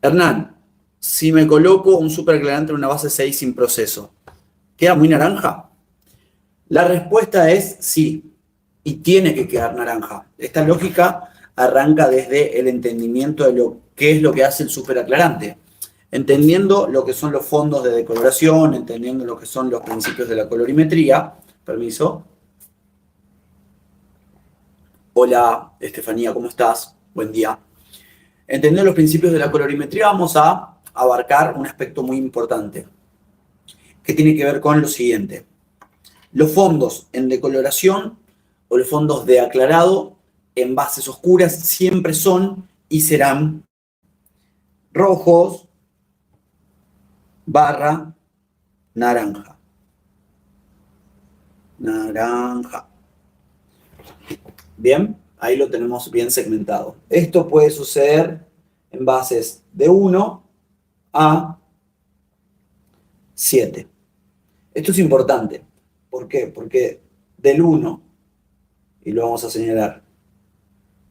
Hernán, si me coloco un superaclarante en una base 6 sin proceso, ¿queda muy naranja? La respuesta es sí, y tiene que quedar naranja. Esta lógica arranca desde el entendimiento de lo que es lo que hace el superaclarante. Entendiendo lo que son los fondos de decoloración, entendiendo lo que son los principios de la colorimetría. Permiso. Hola, Estefanía, ¿cómo estás? Buen día. Entendiendo los principios de la colorimetría, vamos a abarcar un aspecto muy importante, que tiene que ver con lo siguiente. Los fondos en decoloración o los fondos de aclarado en bases oscuras siempre son y serán rojos barra naranja. Naranja. Bien, ahí lo tenemos bien segmentado. Esto puede suceder en bases de 1 a 7. Esto es importante. ¿Por qué? Porque del 1, y lo vamos a señalar,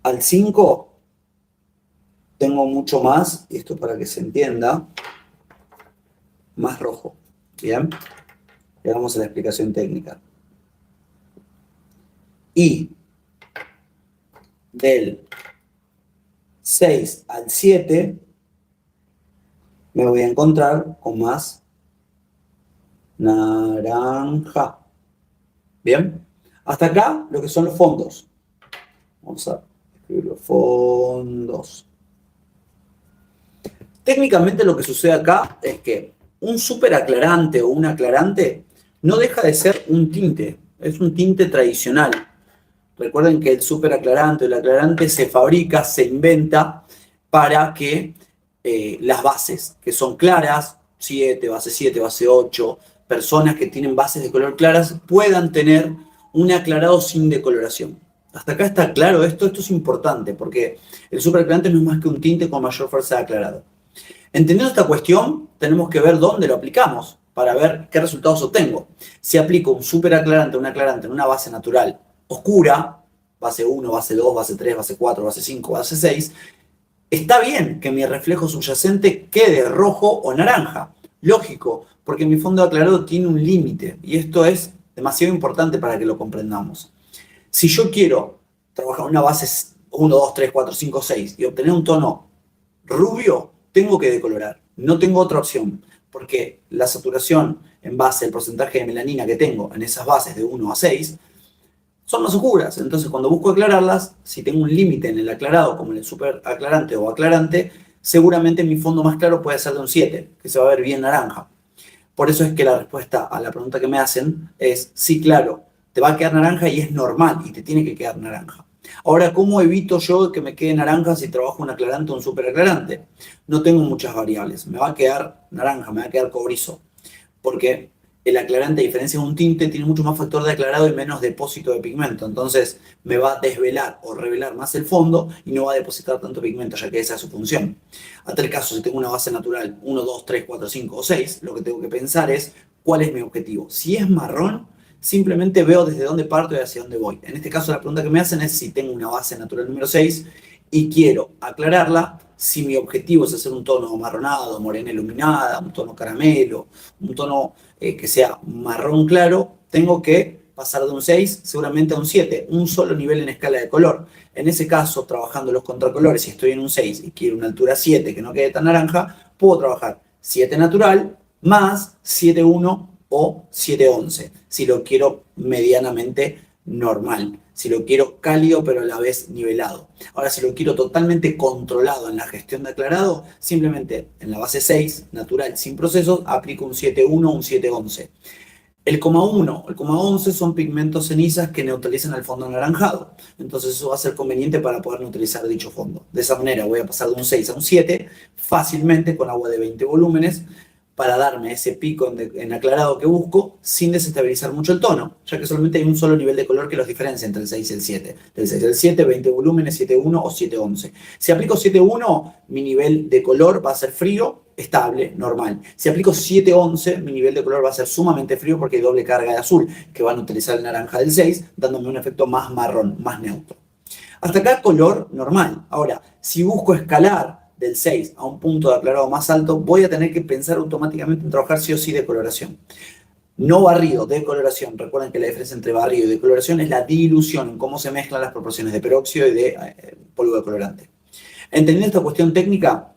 al 5, tengo mucho más, y esto para que se entienda, más rojo. Bien, le vamos a la explicación técnica. Y del 6 al 7 me voy a encontrar con más naranja. Bien, hasta acá lo que son los fondos. Vamos a escribir los fondos. Técnicamente lo que sucede acá es que un superaclarante o un aclarante no deja de ser un tinte, es un tinte tradicional. Recuerden que el superaclarante o el aclarante se fabrica, se inventa para que las bases, que son claras, 7, base 8, personas que tienen bases de color claras, puedan tener un aclarado sin decoloración. Hasta acá está claro esto es importante, porque el superaclarante no es más que un tinte con mayor fuerza de aclarado. Entendiendo esta cuestión, tenemos que ver dónde lo aplicamos para ver qué resultados obtengo. Si aplico un superaclarante, un aclarante en una base natural oscura, base 1, base 2, base 3, base 4, base 5, base 6, está bien que mi reflejo subyacente quede rojo o naranja. Lógico, porque mi fondo de aclarado tiene un límite y esto es demasiado importante para que lo comprendamos. Si yo quiero trabajar una base 1, 2, 3, 4, 5, 6 y obtener un tono rubio, tengo que decolorar. No tengo otra opción, porque la saturación en base al porcentaje de melanina que tengo en esas bases de 1 a 6 son más oscuras. Entonces, cuando busco aclararlas, si tengo un límite en el aclarado, como en el super aclarante o aclarante, seguramente mi fondo más claro puede ser de un 7, que se va a ver bien naranja. Por eso es que la respuesta a la pregunta que me hacen es, sí, claro, te va a quedar naranja y es normal y te tiene que quedar naranja. Ahora, ¿cómo evito yo que me quede naranja si trabajo un aclarante o un superaclarante? No tengo muchas variables. Me va a quedar naranja, me va a quedar cobrizo. Porque el aclarante, a diferencia de un tinte, tiene mucho más factor de aclarado y menos depósito de pigmento. Entonces, me va a desvelar o revelar más el fondo y no va a depositar tanto pigmento, ya que esa es su función. A tal caso, si tengo una base natural 1, 2, 3, 4, 5 o 6, lo que tengo que pensar es cuál es mi objetivo. Si es marrón, simplemente veo desde dónde parto y hacia dónde voy. En este caso, la pregunta que me hacen es si tengo una base natural número 6 y quiero aclararla, si mi objetivo es hacer un tono amarronado, morena iluminada, un tono caramelo, un tono que sea marrón claro, tengo que pasar de un 6 seguramente a un 7, un solo nivel en escala de color. En ese caso, trabajando los contracolores, si estoy en un 6 y quiero una altura 7 que no quede tan naranja, puedo trabajar 7 natural más 7,1 o 7,11, si lo quiero medianamente normal, si lo quiero cálido pero a la vez nivelado. Ahora, si lo quiero totalmente controlado en la gestión de aclarado, simplemente en la base 6, natural, sin procesos, aplico un 7,1 o un 7,11. El coma 1, el coma 11 son pigmentos cenizas que neutralizan el fondo anaranjado. Entonces eso va a ser conveniente para poder neutralizar dicho fondo. De esa manera voy a pasar de un 6 a un 7 fácilmente con agua de 20 volúmenes para darme ese pico en aclarado que busco sin desestabilizar mucho el tono, ya que solamente hay un solo nivel de color que los diferencia entre el 6 y el 7. Del 6 al 7, 20 volúmenes, 7,1 o 7,11. Si aplico 7,1, mi nivel de color va a ser frío, estable, normal. Si aplico 7,11, mi nivel de color va a ser sumamente frío porque hay doble carga de azul, que van a utilizar el naranja del 6, dándome un efecto más marrón, más neutro. Hasta acá color normal. Ahora, si busco escalar del 6 a un punto de aclarado más alto, voy a tener que pensar automáticamente en trabajar sí o sí decoloración. No barrido, decoloración. Recuerden que la diferencia entre barrido y decoloración es la dilución, en cómo se mezclan las proporciones de peróxido y de polvo de colorante. Entendiendo esta cuestión técnica,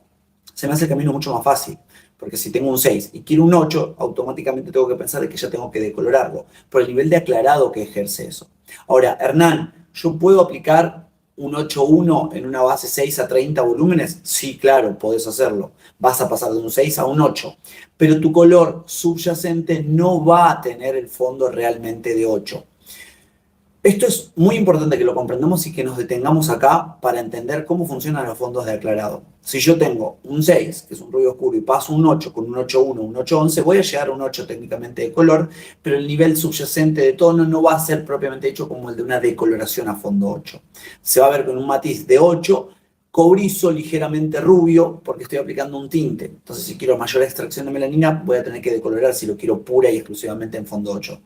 se me hace el camino mucho más fácil. Porque si tengo un 6 y quiero un 8, automáticamente tengo que pensar de que ya tengo que decolorarlo, por el nivel de aclarado que ejerce eso. Ahora, Hernán, ¿yo puedo aplicar un 8.1 en una base 6 a 30 volúmenes? Sí, claro, podés hacerlo. Vas a pasar de un 6 a un 8. Pero tu color subyacente no va a tener el fondo realmente de 8. Esto es muy importante que lo comprendamos y que nos detengamos acá para entender cómo funcionan los fondos de aclarado. Si yo tengo un 6, que es un rubio oscuro, y paso un 8 con un 8.1, un 8.11, voy a llegar a un 8 técnicamente de color, pero el nivel subyacente de tono no va a ser propiamente hecho como el de una decoloración a fondo 8. Se va a ver con un matiz de 8, cobrizo ligeramente rubio, porque estoy aplicando un tinte. Entonces, si quiero mayor extracción de melanina, voy a tener que decolorar si lo quiero pura y exclusivamente en fondo 8.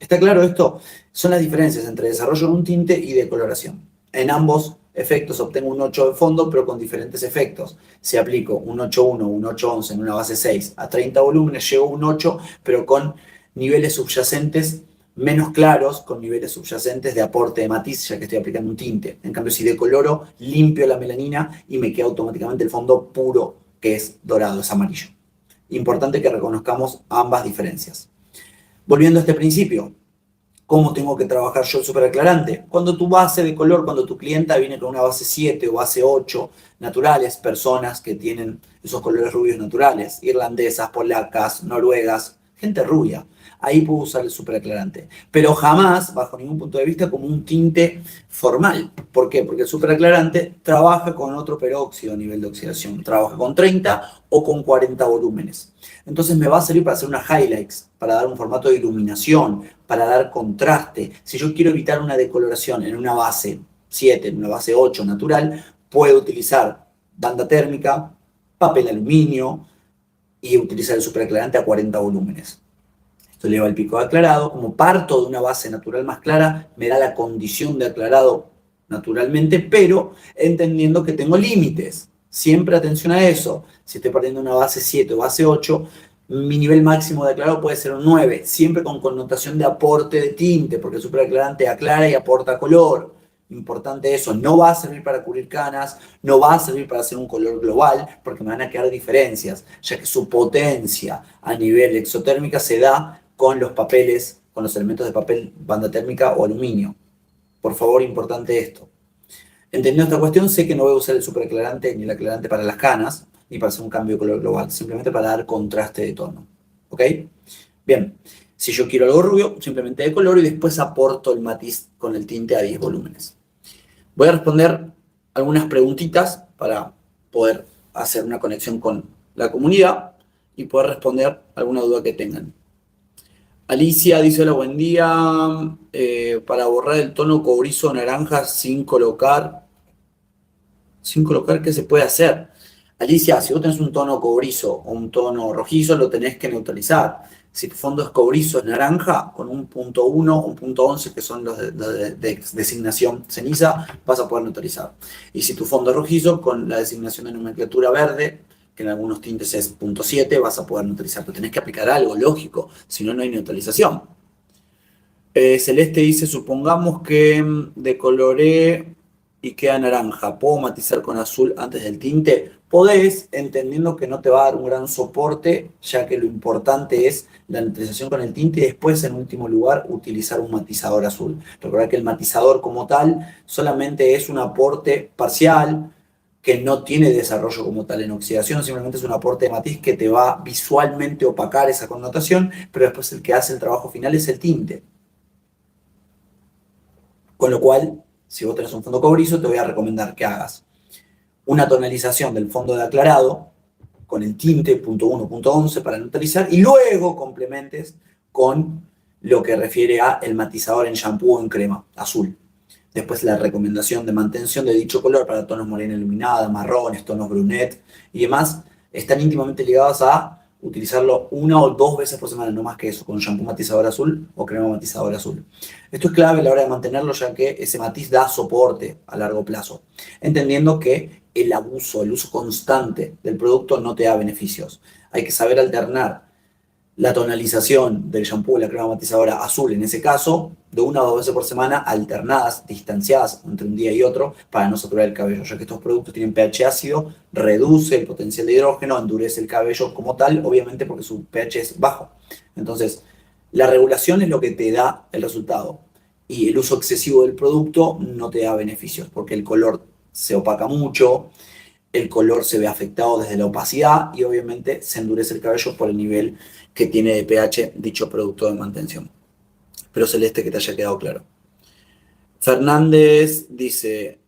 ¿Está claro esto? Son las diferencias entre desarrollo de un tinte y decoloración. En ambos efectos obtengo un 8 de fondo, pero con diferentes efectos. Si aplico un 8.1 o un 8.11 en una base 6 a 30 volúmenes, llego a un 8, pero con niveles subyacentes menos claros, con niveles subyacentes de aporte de matiz, ya que estoy aplicando un tinte. En cambio, si decoloro, limpio la melanina y me queda automáticamente el fondo puro, que es dorado, es amarillo. Importante que reconozcamos ambas diferencias. Volviendo a este principio, ¿cómo tengo que trabajar yo el superaclarante? Cuando tu base de color, cuando tu clienta viene con una base 7 o base 8 naturales, personas que tienen esos colores rubios naturales, irlandesas, polacas, noruegas, gente rubia, ahí puedo usar el superaclarante. Pero jamás, bajo ningún punto de vista, como un tinte formal. ¿Por qué? Porque el superaclarante trabaja con otro peróxido a nivel de oxidación. Trabaja con 30 o con 40 volúmenes. Entonces me va a servir para hacer unas highlights, para dar un formato de iluminación, para dar contraste. Si yo quiero evitar una decoloración en una base 7, en una base 8 natural, puedo utilizar banda térmica, papel aluminio y utilizar el superaclarante a 40 volúmenes. Esto eleva el pico de aclarado. Como parto de una base natural más clara, me da la condición de aclarado naturalmente, pero entendiendo que tengo límites. Siempre atención a eso. Si estoy partiendo de una base 7 o base 8, mi nivel máximo de aclarado puede ser un 9, siempre con connotación de aporte de tinte, porque el superaclarante aclara y aporta color. Importante eso, no va a servir para cubrir canas, no va a servir para hacer un color global, porque me van a quedar diferencias, ya que su potencia a nivel exotérmica se da con los papeles, con los elementos de papel, banda térmica o aluminio. Por favor, importante esto. Entendiendo esta cuestión, sé que no voy a usar el superaclarante ni el aclarante para las canas, ni para hacer un cambio de color global, simplemente para dar contraste de tono. ¿Ok? Bien, si yo quiero algo rubio, simplemente decoloro y después aporto el matiz con el tinte a 10 volúmenes. Voy a responder algunas preguntitas para poder hacer una conexión con la comunidad y poder responder alguna duda que tengan. Alicia dice: hola, buen día. Para borrar el tono cobrizo naranja sin colocar, ¿qué se puede hacer? Alicia, si vos tenés un tono cobrizo o un tono rojizo, lo tenés que neutralizar. Si tu fondo es cobrizo, es naranja, con un punto 1 o un punto 11, que son los de designación ceniza, vas a poder neutralizar. Y si tu fondo es rojizo, con la designación de nomenclatura verde, que en algunos tintes es punto 7, vas a poder neutralizar. Pero tenés que aplicar algo, lógico, si no, no hay neutralización. Celeste dice: supongamos que decoloré y queda naranja, ¿puedo matizar con azul antes del tinte? Podés, entendiendo que no te va a dar un gran soporte, ya que lo importante es la neutralización con el tinte y después, en último lugar, utilizar un matizador azul. Recordad que el matizador como tal solamente es un aporte parcial, que no tiene desarrollo como tal en oxidación, simplemente es un aporte de matiz que te va visualmente opacar esa connotación, pero después el que hace el trabajo final es el tinte. Con lo cual, si vos tenés un fondo cobrizo, te voy a recomendar que hagas una tonalización del fondo de aclarado con el tinte punto 1, punto 11 para neutralizar y luego complementes con lo que refiere a el matizador en shampoo o en crema azul. Después la recomendación de mantención de dicho color para tonos morena iluminada, marrones, tonos brunet y demás están íntimamente ligados a utilizarlo 1 o 2 veces por semana, no más que eso, con shampoo matizador azul o crema matizador azul. Esto es clave a la hora de mantenerlo, ya que ese matiz da soporte a largo plazo, entendiendo que el abuso, el uso constante del producto no te da beneficios. Hay que saber alternar la tonalización del shampoo y la crema matizadora azul, en ese caso, de 1 o 2 veces por semana, alternadas, distanciadas entre un día y otro, para no saturar el cabello, ya que estos productos tienen pH ácido, reduce el potencial de hidrógeno, endurece el cabello como tal, obviamente porque su pH es bajo. Entonces, la regulación es lo que te da el resultado, y el uso excesivo del producto no te da beneficios, porque el color se opaca mucho, el color se ve afectado desde la opacidad y obviamente se endurece el cabello por el nivel que tiene de pH dicho producto de mantención. Pero Celeste, que te haya quedado claro. Fernández dice,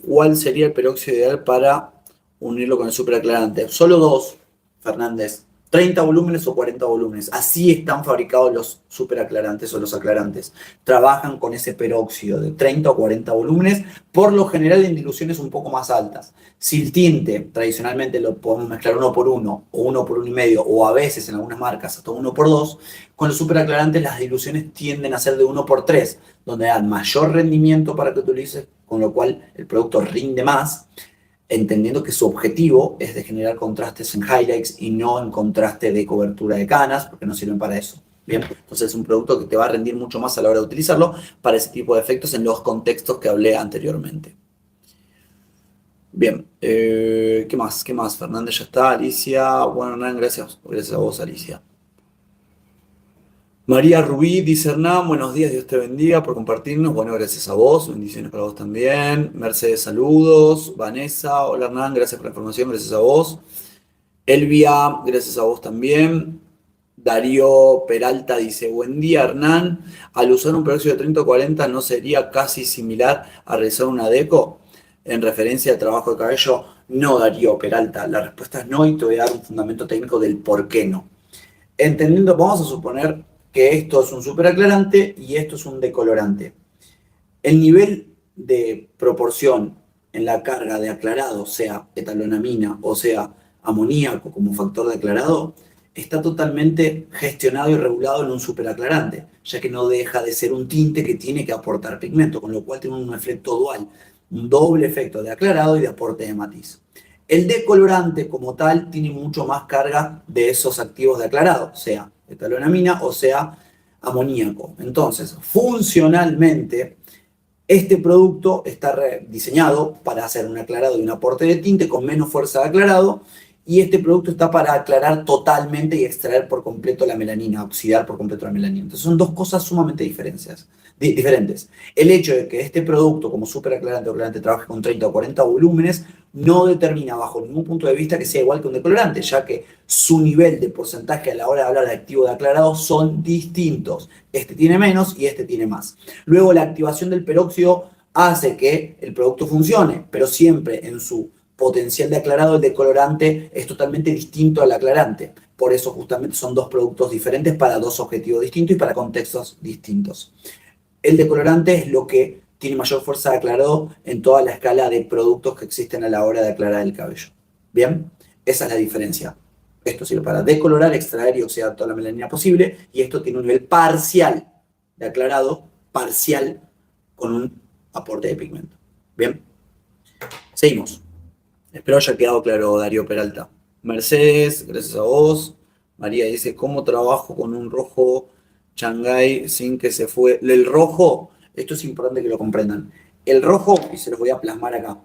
¿cuál sería el peróxido ideal para unirlo con el superaclarante? Solo dos, Fernández. 30 volúmenes o 40 volúmenes. Así están fabricados los superaclarantes o los aclarantes. Trabajan con ese peróxido de 30 o 40 volúmenes, por lo general en diluciones un poco más altas. Si el tinte tradicionalmente lo podemos mezclar 1 por 1 o 1 por 1,5 o a veces en algunas marcas hasta 1 por 2, con los superaclarantes las diluciones tienden a ser de 1 por 3, donde dan mayor rendimiento para que utilices, con lo cual el producto rinde más, entendiendo que su objetivo es de generar contrastes en highlights y no en contraste de cobertura de canas, porque no sirven para eso. Bien, entonces es un producto que te va a rendir mucho más a la hora de utilizarlo para ese tipo de efectos en los contextos que hablé anteriormente. Bien, ¿qué más? ¿Qué más? Fernández ya está, Alicia. Bueno, Hernán, gracias a vos, Alicia. María Rubí dice, Hernán, buenos días, Dios te bendiga por compartirnos. Bueno, gracias a vos, bendiciones para vos también. Mercedes, saludos. Vanessa, hola Hernán, gracias por la información, gracias a vos. Elvia, gracias a vos también. Darío Peralta dice, buen día Hernán, al usar un peróxido de 30 o 40 ¿no sería casi similar a realizar una deco? En referencia al trabajo de cabello, no, Darío Peralta, la respuesta es no y te voy a dar un fundamento técnico del por qué no. Entendiendo, vamos a suponer que esto es un superaclarante y esto es un decolorante. El nivel de proporción en la carga de aclarado, sea etalonamina o sea amoníaco como factor de aclarado, está totalmente gestionado y regulado en un superaclarante, ya que no deja de ser un tinte que tiene que aportar pigmento, con lo cual tiene un efecto dual, un doble efecto de aclarado y de aporte de matiz. El decolorante como tal tiene mucho más carga de esos activos de aclarado, sea etalonamina o sea amoníaco. Entonces, funcionalmente, este producto está diseñado para hacer un aclarado y un aporte de tinte con menos fuerza de aclarado, y este producto está para aclarar totalmente y extraer por completo la melanina, oxidar por completo la melanina. Entonces son dos cosas sumamente diferentes. El hecho de que este producto como superaclarante o aclarante trabaje con 30 o 40 volúmenes no determina bajo ningún punto de vista que sea igual que un decolorante, ya que su nivel de porcentaje a la hora de hablar de activo de aclarado son distintos. Este tiene menos y este tiene más. Luego la activación del peróxido hace que el producto funcione, pero siempre en su potencial de aclarado, el decolorante es totalmente distinto al aclarante. Por eso justamente son dos productos diferentes para dos objetivos distintos y para contextos distintos. El decolorante es lo que tiene mayor fuerza de aclarado en toda la escala de productos que existen a la hora de aclarar el cabello. ¿Bien? Esa es la diferencia. Esto sirve para decolorar, extraer y oxidar toda la melanina posible, y esto tiene un nivel parcial de aclarado, parcial, con un aporte de pigmento. ¿Bien? Seguimos. Espero haya quedado claro, Darío Peralta. Mercedes, gracias a vos. María dice, ¿cómo trabajo con un rojo Shanghai sin que se fue? El rojo, esto es importante que lo comprendan. El rojo, y se los voy a plasmar acá.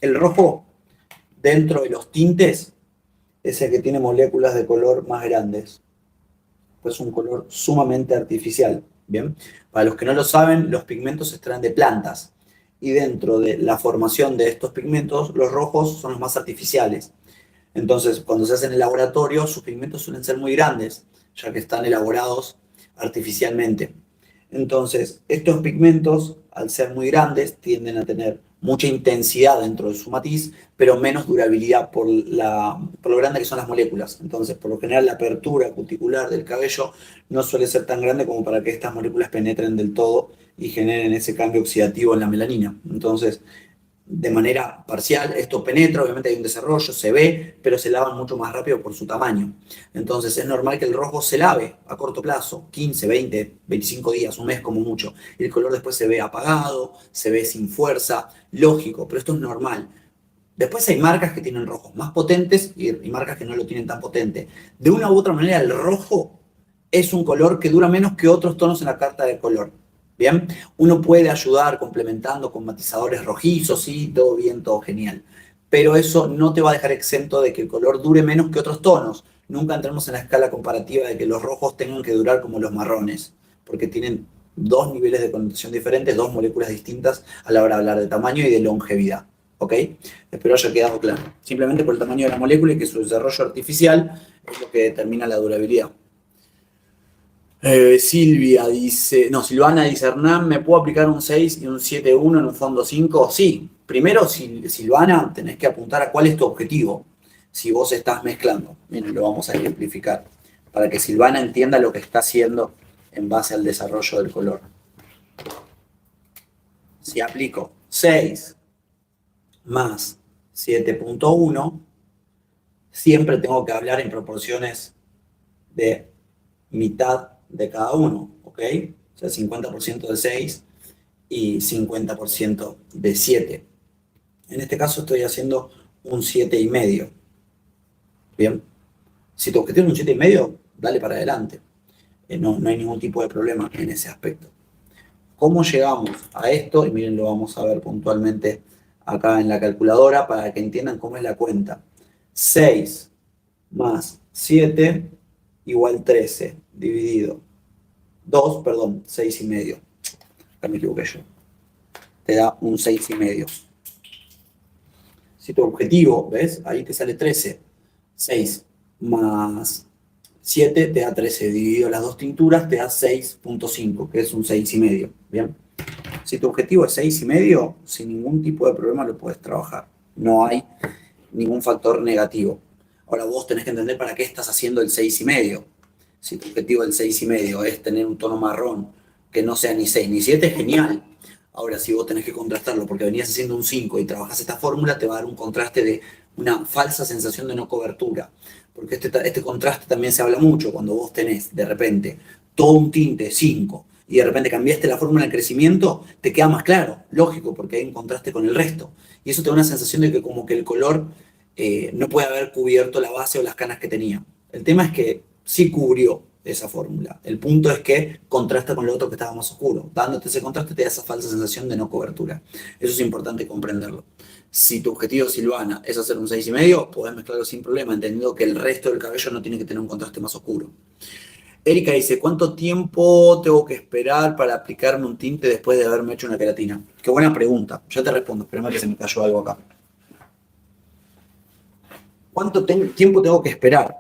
El rojo, dentro de los tintes, es el que tiene moléculas de color más grandes. Pues un color sumamente artificial. Bien, para los que no lo saben, los pigmentos se extraen de plantas. Y dentro de la formación de estos pigmentos, los rojos son los más artificiales. Entonces, cuando se hace en el laboratorio, sus pigmentos suelen ser muy grandes, ya que están elaborados artificialmente. Entonces, estos pigmentos, al ser muy grandes, tienden a tener mucha intensidad dentro de su matiz, pero menos durabilidad por lo grande que son las moléculas. Entonces, por lo general, la apertura cuticular del cabello no suele ser tan grande como para que estas moléculas penetren del todo y generen ese cambio oxidativo en la melanina. Entonces, de manera parcial. Esto penetra, obviamente hay un desarrollo, se ve, pero se lavan mucho más rápido por su tamaño. Entonces es normal que el rojo se lave a corto plazo, 15, 20, 25 días, un mes como mucho. Y el color después se ve apagado, se ve sin fuerza, lógico, pero esto es normal. Después hay marcas que tienen rojos más potentes y marcas que no lo tienen tan potente. De una u otra manera, el rojo es un color que dura menos que otros tonos en la carta de color. Bien, uno puede ayudar complementando con matizadores rojizos, sí, todo bien, todo genial. Pero eso no te va a dejar exento de que el color dure menos que otros tonos. Nunca entremos en la escala comparativa de que los rojos tengan que durar como los marrones, porque tienen dos niveles de connotación diferentes, dos moléculas distintas a la hora de hablar de tamaño y de longevidad. ¿Ok? Espero haya quedado claro. Simplemente por el tamaño de la molécula y que su desarrollo artificial es lo que determina la durabilidad. Silvana dice, Hernán, ¿me puedo aplicar un 6 y un 7-1 en un fondo 5? Sí, primero, Silvana, tenés que apuntar a cuál es tu objetivo. Si vos estás mezclando, miren, lo vamos a ejemplificar, para que Silvana entienda lo que está haciendo en base al desarrollo del color. Si aplico 6 más 7.1, siempre tengo que hablar en proporciones de mitad de cada uno, ¿ok? O sea, 50% de 6 y 50% de 7. En este caso estoy haciendo un 7,5. Bien. Si tu objetivo es un 7,5, dale para adelante. No hay ningún tipo de problema en ese aspecto. ¿Cómo llegamos a esto? Y miren, lo vamos a ver puntualmente acá en la calculadora para que entiendan cómo es la cuenta. 6 más 7 igual 13 dividido 2, perdón, 6,5. Acá me equivoqué yo. Te da un 6,5. Si tu objetivo, ¿ves? Ahí te sale 13. 6 más 7 te da 13. Dividido las dos tinturas te da 6.5, que es un 6,5. Bien. Si tu objetivo es 6,5, sin ningún tipo de problema lo puedes trabajar. No hay ningún factor negativo. Ahora vos tenés que entender para qué estás haciendo el 6,5. Si tu objetivo del 6,5 es tener un tono marrón que no sea ni 6 ni 7, es genial. Ahora, si vos tenés que contrastarlo porque venías haciendo un 5 y trabajás esta fórmula, te va a dar un contraste de una falsa sensación de no cobertura. Porque este contraste también se habla mucho cuando vos tenés de repente todo un tinte 5 y de repente cambiaste la fórmula de crecimiento, te queda más claro, lógico, porque hay un contraste con el resto. Y eso te da una sensación de que como que el color no puede haber cubierto la base o las canas que tenía. El tema es que sí cubrió esa fórmula. El punto es que contrasta con lo otro que estaba más oscuro. Dándote ese contraste te da esa falsa sensación de no cobertura. Eso es importante comprenderlo. Si tu objetivo, Silvana, es hacer un 6,5, podés mezclarlo sin problema, entendiendo que el resto del cabello no tiene que tener un contraste más oscuro. Erika dice, ¿cuánto tiempo tengo que esperar para aplicarme un tinte después de haberme hecho una queratina? Qué buena pregunta. Ya te respondo. Espérame que se me cayó algo acá. ¿Cuánto tiempo tengo que esperar?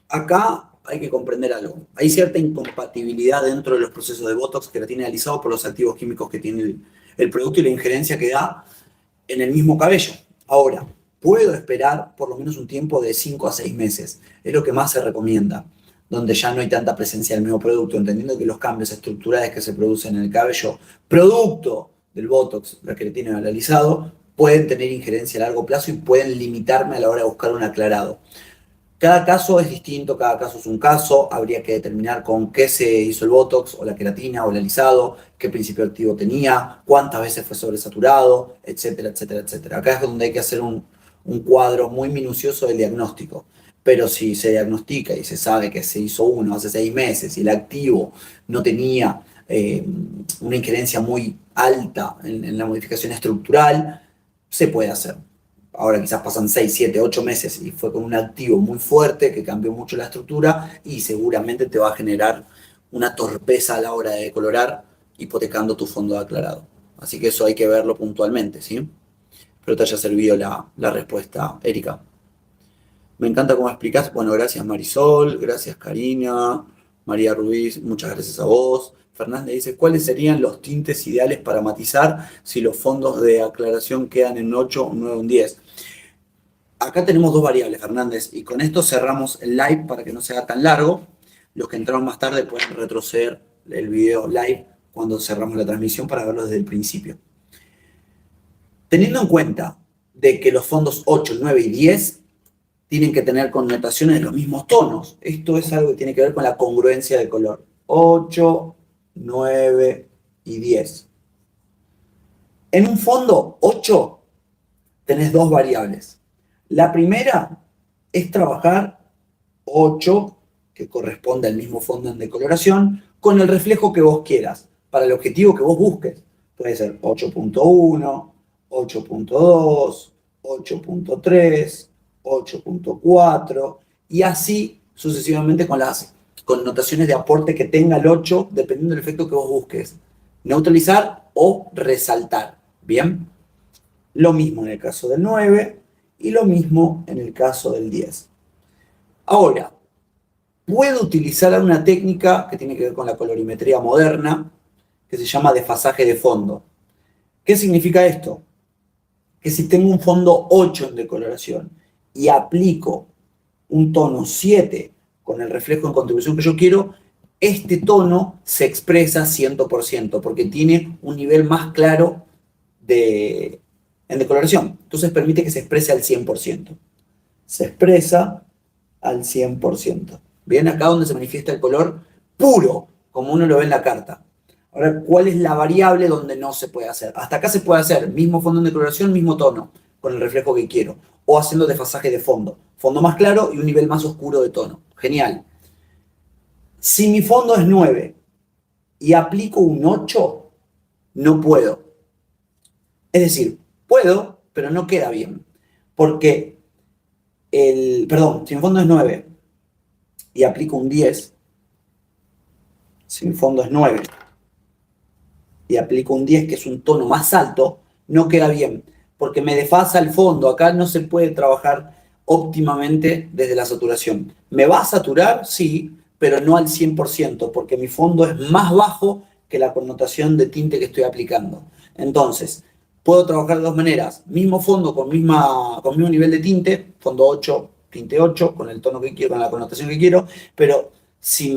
Acá hay que comprender algo. Hay cierta incompatibilidad dentro de los procesos de Botox, queratina alisado por los activos químicos que tiene el producto y la injerencia que da en el mismo cabello. Ahora, puedo esperar por lo menos un tiempo de 5 a 6 meses. Es lo que más se recomienda, donde ya no hay tanta presencia del mismo producto, entendiendo que los cambios estructurales que se producen en el cabello, producto del Botox, la queratina y el alisado, pueden tener injerencia a largo plazo y pueden limitarme a la hora de buscar un aclarado. Cada caso es distinto, cada caso es un caso, habría que determinar con qué se hizo el Botox o la queratina o el alisado, qué principio activo tenía, cuántas veces fue sobresaturado, etcétera, etcétera, etcétera. Acá es donde hay que hacer un cuadro muy minucioso del diagnóstico, pero si se diagnostica y se sabe que se hizo uno hace 6 meses y el activo no tenía una injerencia muy alta en la modificación estructural, se puede hacer. Ahora quizás pasan 6, 7, 8 meses y fue con un activo muy fuerte que cambió mucho la estructura y seguramente te va a generar una torpeza a la hora de colorar, hipotecando tu fondo de aclarado. Así que eso hay que verlo puntualmente, ¿sí? Espero te haya servido la respuesta, Erika. Me encanta cómo explicás. Bueno, gracias Marisol, gracias Karina, María Ruiz, muchas gracias a vos. Fernández dice, ¿cuáles serían los tintes ideales para matizar si los fondos de aclaración quedan en 8, 9, 10? Acá tenemos dos variables, Fernández, y con esto cerramos el live para que no sea tan largo. Los que entraron más tarde pueden retroceder el video live cuando cerramos la transmisión para verlo desde el principio. Teniendo en cuenta de que los fondos 8, 9 y 10 tienen que tener connotaciones de los mismos tonos. Esto es algo que tiene que ver con la congruencia de color. 8, 9 y 10. En un fondo 8 tenés dos variables. La primera es trabajar 8, que corresponde al mismo fondo en decoloración, con el reflejo que vos quieras, para el objetivo que vos busques. Puede ser 8.1, 8.2, 8.3, 8.4 y así sucesivamente con las connotaciones de aporte que tenga el 8 dependiendo del efecto que vos busques. Neutralizar o resaltar. ¿Bien? Lo mismo en el caso del 9 y lo mismo en el caso del 10. Ahora, puedo utilizar una técnica que tiene que ver con la colorimetría moderna, que se llama desfasaje de fondo. ¿Qué significa esto? Que si tengo un fondo 8 en decoloración y aplico un tono 7 con el reflejo en contribución que yo quiero, este tono se expresa 100% porque tiene un nivel más claro en decoloración. Entonces permite que se exprese al 100%. Se expresa al 100%. Bien, acá donde se manifiesta el color puro, como uno lo ve en la carta. Ahora, ¿cuál es la variable donde no se puede hacer? Hasta acá se puede hacer mismo fondo en decoloración, mismo tono, con el reflejo que quiero. O haciendo desfasaje de fondo. Fondo más claro y un nivel más oscuro de tono. Genial. Si mi fondo es 9 y aplico un 8, no puedo. Es decir, puedo, pero no queda bien. Porque si mi fondo es 9 y aplico un 10, si mi fondo es 9 y aplico un 10, que es un tono más alto, no queda bien, porque me desfasa el fondo. Acá no se puede trabajar óptimamente desde la saturación. ¿Me va a saturar? Sí, pero no al 100%, porque mi fondo es más bajo que la connotación de tinte que estoy aplicando. Entonces, puedo trabajar de dos maneras. Mismo fondo con mismo nivel de tinte, fondo 8, tinte 8, con el tono que quiero, con la connotación que quiero, pero si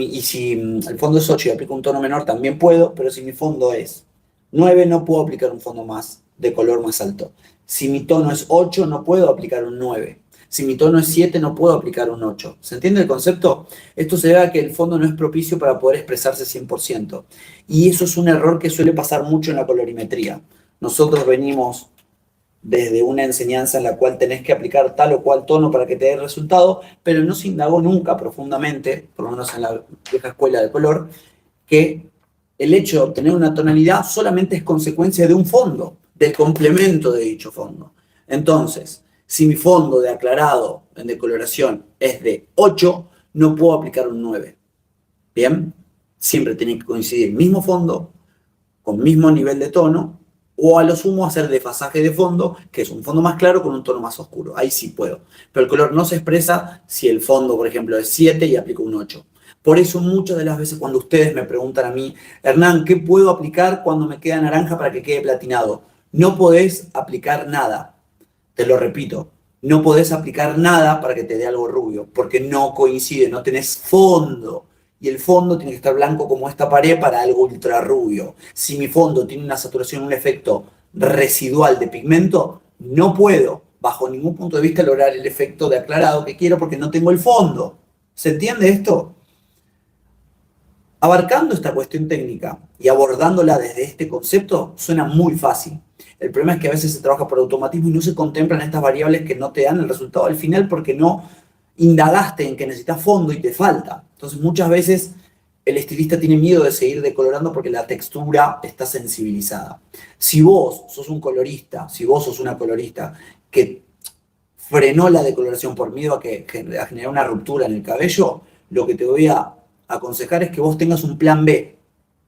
el fondo es 8 y aplico un tono menor, también puedo, pero si mi fondo es 9, no puedo aplicar un fondo más de color más alto. Si mi tono es 8, no puedo aplicar un 9. Si mi tono es 7, no puedo aplicar un 8. ¿Se entiende el concepto? Esto se debe a que el fondo no es propicio para poder expresarse 100%. Y eso es un error que suele pasar mucho en la colorimetría. Nosotros venimos desde una enseñanza en la cual tenés que aplicar tal o cual tono para que te dé el resultado, pero no se indagó nunca profundamente, por lo menos en la vieja escuela de color, que el hecho de obtener una tonalidad solamente es consecuencia de un fondo, del complemento de dicho fondo. Entonces, si mi fondo de aclarado en decoloración es de 8, no puedo aplicar un 9. ¿Bien? Siempre tiene que coincidir el mismo fondo, con mismo nivel de tono, o a lo sumo hacer desfasaje de fondo, que es un fondo más claro con un tono más oscuro. Ahí sí puedo. Pero el color no se expresa si el fondo, por ejemplo, es 7 y aplico un 8. Por eso muchas de las veces cuando ustedes me preguntan a mí, Hernán, ¿qué puedo aplicar cuando me queda naranja para que quede platinado? No podés aplicar nada. Te lo repito, no podés aplicar nada para que te dé algo rubio, porque no coincide, no tenés fondo. Y el fondo tiene que estar blanco como esta pared para algo ultra rubio. Si mi fondo tiene una saturación, un efecto residual de pigmento, no puedo, bajo ningún punto de vista, lograr el efecto de aclarado que quiero porque no tengo el fondo. ¿Se entiende esto? Abarcando esta cuestión técnica y abordándola desde este concepto, suena muy fácil. El problema es que a veces se trabaja por automatismo y no se contemplan estas variables que no te dan el resultado al final porque no indagaste en que necesitas fondo y te falta. Entonces muchas veces el estilista tiene miedo de seguir decolorando porque la textura está sensibilizada. Si vos sos un colorista, si vos sos una colorista que frenó la decoloración por miedo a generar una ruptura en el cabello, lo que te voy a aconsejar es que vos tengas un plan B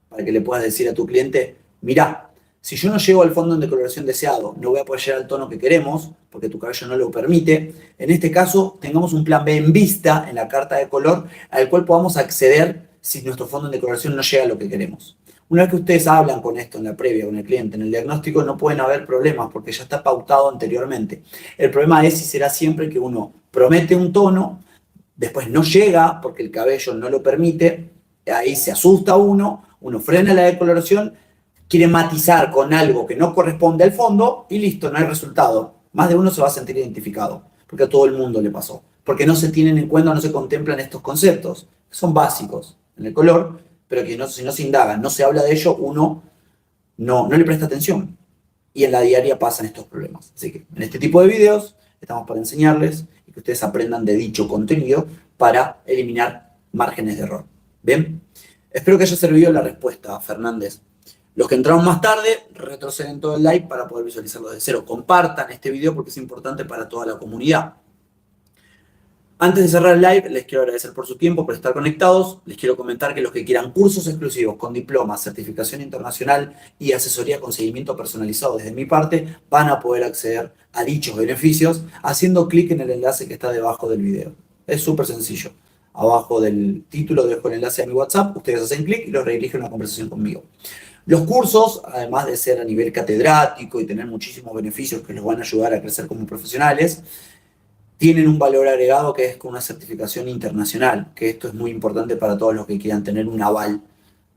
para que le puedas decir a tu cliente, mirá, si yo no llego al fondo en decoloración deseado, no voy a poder llegar al tono que queremos, porque tu cabello no lo permite. En este caso, tengamos un plan B en vista en la carta de color, al cual podamos acceder si nuestro fondo en decoloración no llega a lo que queremos. Una vez que ustedes hablan con esto en la previa, con el cliente, en el diagnóstico, no pueden haber problemas, porque ya está pautado anteriormente. El problema es si será siempre que uno promete un tono, después no llega porque el cabello no lo permite, ahí se asusta uno frena la decoloración quieren matizar con algo que no corresponde al fondo y listo, no hay resultado. Más de uno se va a sentir identificado, porque a todo el mundo le pasó. Porque no se tienen en cuenta, no se contemplan estos conceptos, que son básicos en el color, pero que no, si no se indagan, no se habla de ello, uno no le presta atención. Y en la diaria pasan estos problemas. Así que en este tipo de videos estamos para enseñarles y que ustedes aprendan de dicho contenido para eliminar márgenes de error. ¿Bien? Espero que haya servido la respuesta, Fernández. Los que entraron más tarde, retroceden todo el live para poder visualizarlo de cero. Compartan este video porque es importante para toda la comunidad. Antes de cerrar el live, les quiero agradecer por su tiempo, por estar conectados. Les quiero comentar que los que quieran cursos exclusivos con diploma, certificación internacional y asesoría con seguimiento personalizado desde mi parte, van a poder acceder a dichos beneficios haciendo clic en el enlace que está debajo del video. Es súper sencillo. Abajo del título dejo el enlace a mi WhatsApp, ustedes hacen clic y los redirigen a una conversación conmigo. Los cursos, además de ser a nivel catedrático y tener muchísimos beneficios que los van a ayudar a crecer como profesionales, tienen un valor agregado que es con una certificación internacional, que esto es muy importante para todos los que quieran tener un aval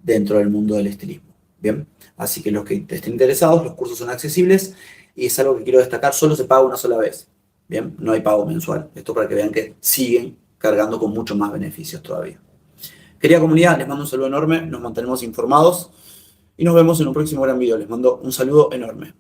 dentro del mundo del estilismo. Bien, así que los que estén interesados, los cursos son accesibles y es algo que quiero destacar, solo se paga una sola vez. Bien, no hay pago mensual. Esto para que vean que siguen cargando con muchos más beneficios todavía. Querida comunidad, les mando un saludo enorme, nos mantenemos informados y nos vemos en un próximo gran video. Les mando un saludo enorme.